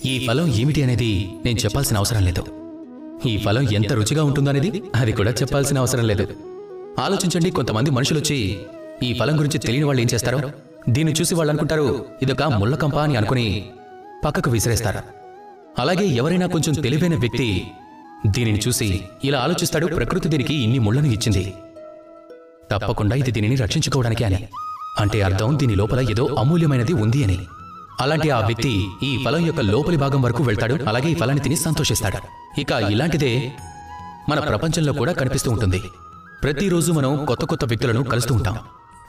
ఈ ఫలం ఏమిటి అనేది నేను చెప్పాల్సిన అవసరం లేదు. ఈ ఫలం ఎంత రుచిగా ఉంటుందనేది అది కూడా చెప్పాల్సిన అవసరం లేదు. ఆలోచించండి, కొంతమంది మనుషులొచ్చి ఈ ఫలం గురించి తెలియని వాళ్ళు ఏం చేస్తారో, దీన్ని చూసి వాళ్ళు అనుకుంటారు ఇదొక ముళ్ళకంప అని అనుకుని పక్కకు విసిరేస్తారు. అలాగే ఎవరైనా కొంచెం తెలివైన వ్యక్తి దీనిని చూసి ఇలా ఆలోచిస్తాడు, ప్రకృతి దీనికి ఇన్ని ముళ్లను ఇచ్చింది, తప్పకుండా ఇది దీనిని రక్షించుకోవడానికి అని. అంటే అర్థం దీని లోపల ఏదో అమూల్యమైనది ఉంది అని. అలాంటి ఆ వ్యక్తి ఈ ఫలం యొక్క లోపలి భాగం వరకు వెళ్తాడు, అలాగే ఈ ఫలాన్ని తిని సంతోషిస్తాడు. ఇక ఇలాంటిదే మన ప్రపంచంలో కూడా కనిపిస్తూ ఉంటుంది. ప్రతిరోజు మనం కొత్త కొత్త వ్యక్తులను కలుస్తూ ఉంటాం.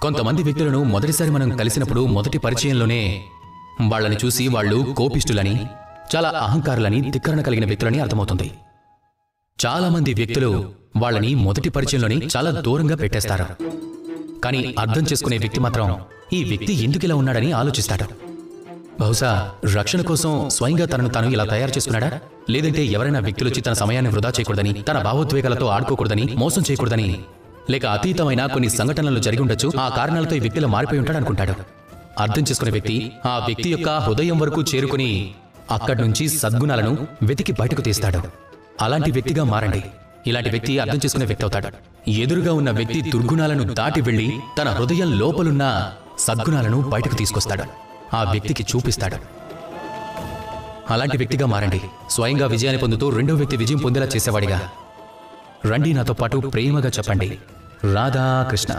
కొంతమంది వ్యక్తులను మొదటిసారి మనం కలిసినప్పుడు మొదటి పరిచయంలోనే వాళ్ళని చూసి వాళ్ళు కోపిష్ఠులని, చాలా అహంకారులని, ధిక్కరణ కలిగిన వ్యక్తులని అర్థమవుతుంది. చాలా మంది వ్యక్తులు వాళ్ళని మొదటి పరిచయంలోని చాలా దూరంగా పెట్టేస్తారు. కానీ అర్థం చేసుకునే వ్యక్తి మాత్రం ఈ వ్యక్తి ఎందుకిలా ఉన్నాడని ఆలోచిస్తాడు. బహుశా రక్షణ కోసం స్వయంగా తనను తాను ఇలా తయారు చేసుకున్నాడా, లేదంటే ఎవరైనా వ్యక్తులొచ్చి తన సమయాన్ని వృధా చేయకూడదని, తన భావోద్వేగాలతో ఆడుకోకూడదని, మోసం చేయకూడదని, లేక అతీతమైన కొన్ని సంఘటనలు జరిగి ఉండొచ్చు, ఆ కారణాలతో ఈ వ్యక్తిలో మారిపోయి ఉంటాడు అనుకుంటాడు. అర్థం చేసుకునే వ్యక్తి ఆ వ్యక్తి యొక్క హృదయం వరకు చేరుకుని అక్కడి నుంచి సద్గుణాలను వెతికి బయటకు తీస్తాడు. అలాంటి వ్యక్తిగా మారండి. ఇలాంటి వ్యక్తి అర్థం చేసుకునే వ్యక్తి అవుతాడు. ఎదురుగా ఉన్న వ్యక్తి దుర్గుణాలను దాటి వెళ్లి తన హృదయం లోపలున్న సద్గుణాలను బయటకు తీసుకొస్తాడు, ఆ వ్యక్తికి చూపిస్తాడు. అలాంటి వ్యక్తిగా మారండి. స్వయంగా విజయాన్ని పొందుతూ రెండో వ్యక్తి విజయం పొందేలా చేసేవాడిగా రండి. నాతో పాటు ప్రేమగా చెప్పండి, రాధాకృష్ణ.